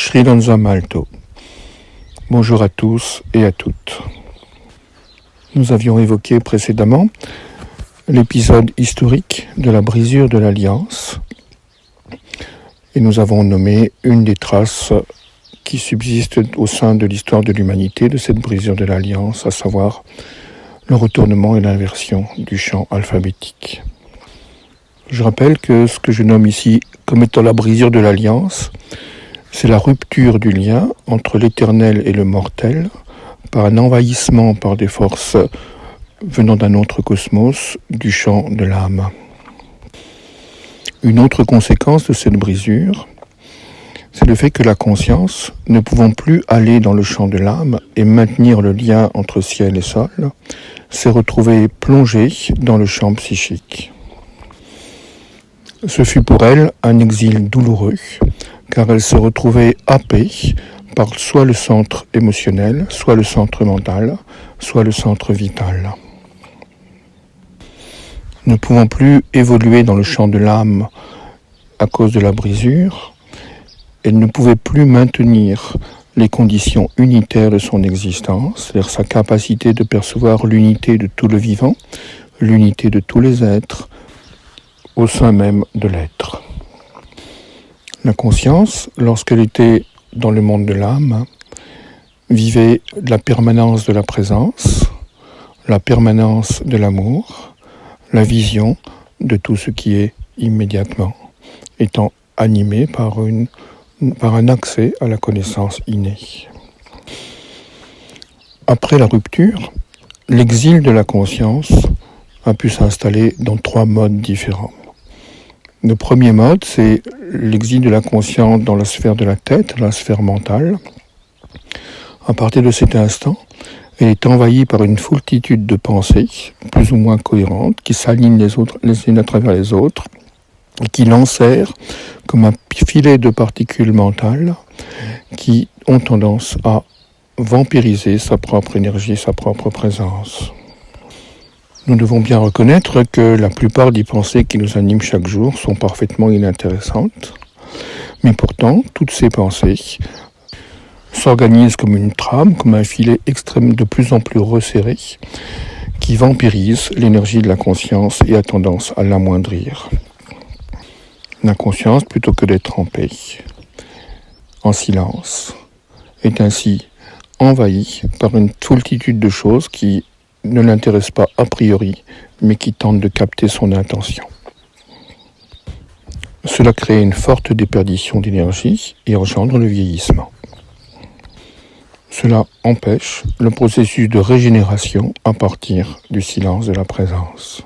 Sri Lanza Malto. Bonjour à tous et à toutes. Nous avions évoqué précédemment l'épisode historique de la brisure de l'Alliance et nous avons nommé une des traces qui subsistent au sein de l'histoire de l'humanité de cette brisure de l'Alliance, à savoir le retournement et l'inversion du champ alphabétique. Je rappelle que ce que je nomme ici comme étant la brisure de l'Alliance, c'est la rupture du lien entre l'éternel et le mortel par un envahissement par des forces venant d'un autre cosmos du champ de l'âme. Une autre conséquence de cette brisure, c'est le fait que la conscience, ne pouvant plus aller dans le champ de l'âme et maintenir le lien entre ciel et sol, s'est retrouvée plongée dans le champ psychique. Ce fut pour elle un exil douloureux, car elle se retrouvait happée par soit le centre émotionnel, soit le centre mental, soit le centre vital. Ne pouvant plus évoluer dans le champ de l'âme à cause de la brisure, elle ne pouvait plus maintenir les conditions unitaires de son existence, c'est-à-dire sa capacité de percevoir l'unité de tout le vivant, l'unité de tous les êtres, au sein même de l'être. La conscience, lorsqu'elle était dans le monde de l'âme, vivait la permanence de la présence, la permanence de l'amour, la vision de tout ce qui est immédiatement, étant animée par un accès à la connaissance innée. Après la rupture, l'exil de la conscience a pu s'installer dans 3 modes différents. Le premier mode, c'est l'exil de la conscience dans la sphère de la tête, la sphère mentale. À partir de cet instant, elle est envahie par une foultitude de pensées, plus ou moins cohérentes, qui s'alignent les unes à travers les autres, et qui l'enserrent comme un filet de particules mentales qui ont tendance à vampiriser sa propre énergie, sa propre présence. Nous devons bien reconnaître que la plupart des pensées qui nous animent chaque jour sont parfaitement inintéressantes, mais pourtant, toutes ces pensées s'organisent comme une trame, comme un filet extrême de plus en plus resserré, qui vampirise l'énergie de la conscience et a tendance à l'amoindrir. La conscience, plutôt que d'être en paix, en silence, est ainsi envahie par une foultitude de choses qui ne l'intéressent pas a priori, mais qui tentent de capter son intention. Cela crée une forte déperdition d'énergie et engendre le vieillissement. Cela empêche le processus de régénération à partir du silence de la présence.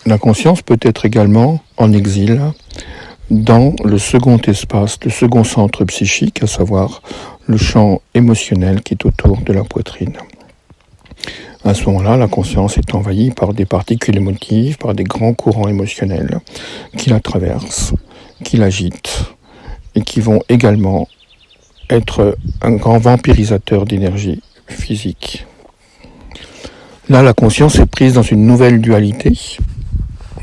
La conscience peut être également en exil dans le second espace, le second centre psychique, à savoir le champ émotionnel qui est autour de la poitrine. À ce moment-là, la conscience est envahie par des particules émotives, par des grands courants émotionnels qui la traversent, qui l'agitent et qui vont également être un grand vampirisateur d'énergie physique. Là, la conscience est prise dans une nouvelle dualité,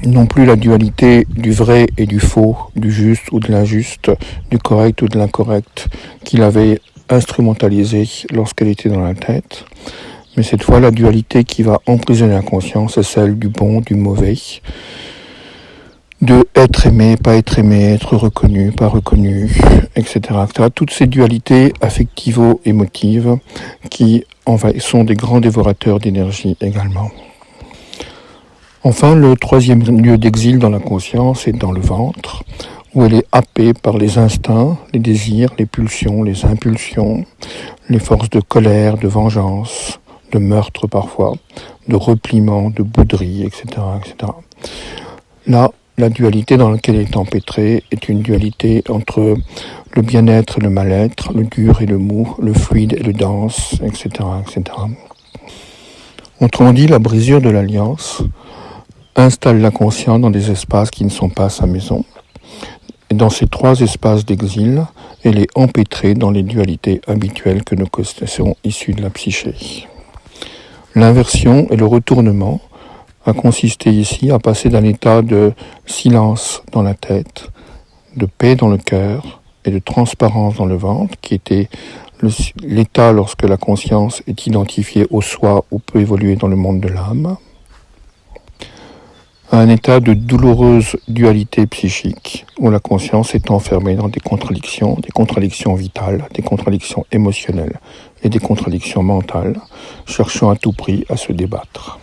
non plus la dualité du vrai et du faux, du juste ou de l'injuste, du correct ou de l'incorrect, qu'il avait instrumentalisé lorsqu'elle était dans la tête, mais cette fois la dualité qui va emprisonner la conscience est celle du bon, du mauvais, de être aimé, pas être aimé, être reconnu, pas reconnu, etc. Toutes ces dualités affectivo-émotives qui sont des grands dévorateurs d'énergie également. Enfin, le troisième lieu d'exil dans la conscience est dans le ventre, où elle est happée par les instincts, les désirs, les pulsions, les impulsions, les forces de colère, de vengeance, de meurtre parfois, de repliement, de bouderie, etc., etc. Là, la dualité dans laquelle elle est empêtrée est une dualité entre le bien-être et le mal-être, le dur et le mou, le fluide et le dense, etc., etc. Autrement dit, la brisure de l'alliance installe la conscience dans des espaces qui ne sont pas sa maison. Et dans ces 3 espaces d'exil, elle est empêtrée dans les dualités habituelles que nous connaissons issues de la psyché. L'inversion et le retournement a consisté ici à passer d'un état de silence dans la tête, de paix dans le cœur, et de transparence dans le ventre, qui était l'état lorsque la conscience est identifiée au soi ou peut évoluer dans le monde de l'âme, à un état de douloureuse dualité psychique, où la conscience est enfermée dans des contradictions vitales, des contradictions émotionnelles et des contradictions mentales, cherchant à tout prix à se débattre.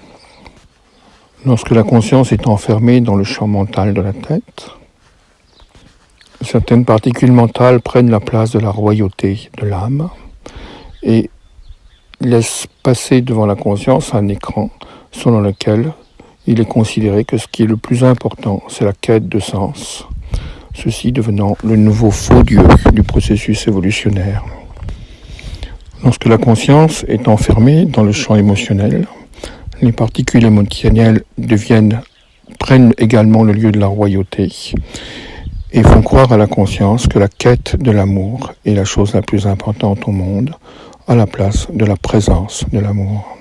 Lorsque la conscience est enfermée dans le champ mental de la tête, certaines particules mentales prennent la place de la royauté de l'âme et laissent passer devant la conscience un écran selon lequel il est considéré que ce qui est le plus important, c'est la quête de sens, ceci devenant le nouveau faux Dieu du processus évolutionnaire. Lorsque la conscience est enfermée dans le champ émotionnel, les particules émotionnelles prennent également le lieu de la royauté et font croire à la conscience que la quête de l'amour est la chose la plus importante au monde, à la place de la présence de l'amour.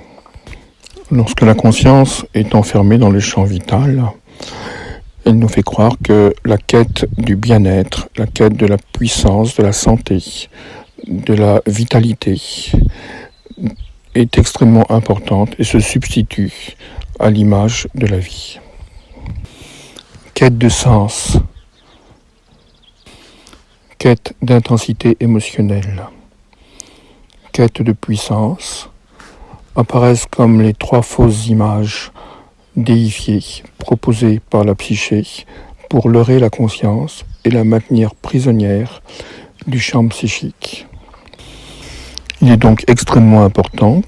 Lorsque la conscience est enfermée dans le champ vital, elle nous fait croire que la quête du bien-être, la quête de la puissance, de la santé, de la vitalité est extrêmement importante et se substitue à l'image de la vie. Quête de sens, quête d'intensité émotionnelle, quête de puissance, apparaissent comme les trois fausses images déifiées proposées par la psyché pour leurrer la conscience et la maintenir prisonnière du champ psychique. Il est donc extrêmement important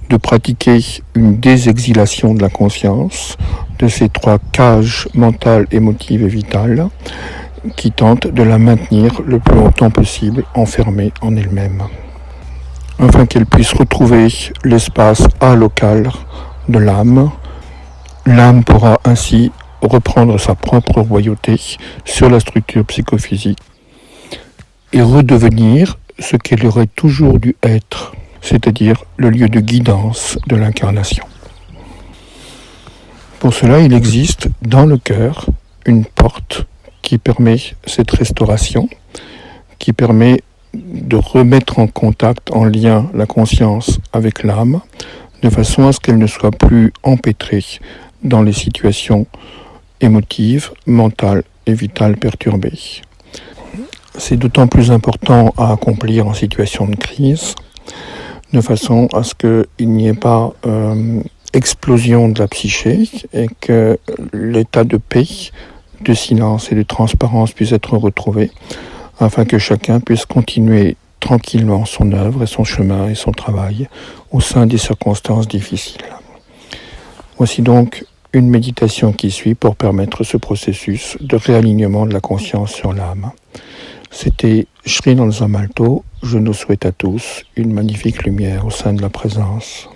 de pratiquer une désexilation de la conscience de ces trois cages mentales, émotives et vitales qui tentent de la maintenir le plus longtemps possible enfermée en elle-même, afin qu'elle puisse retrouver l'espace alocal de l'âme. L'âme pourra ainsi reprendre sa propre royauté sur la structure psychophysique et redevenir ce qu'elle aurait toujours dû être, c'est-à-dire le lieu de guidance de l'incarnation. Pour cela, il existe dans le cœur une porte qui permet cette restauration, qui permet de remettre en contact, en lien, la conscience avec l'âme, de façon à ce qu'elle ne soit plus empêtrée dans les situations émotives, mentales et vitales perturbées. C'est d'autant plus important à accomplir en situation de crise, de façon à ce qu'il n'y ait pas explosion de la psyché et que l'état de paix, de silence et de transparence puisse être retrouvé, afin que chacun puisse continuer tranquillement son œuvre et son chemin et son travail au sein des circonstances difficiles. Voici donc une méditation qui suit pour permettre ce processus de réalignement de la conscience sur l'âme. C'était Sri Nalsamalto. Je nous souhaite à tous une magnifique lumière au sein de la présence.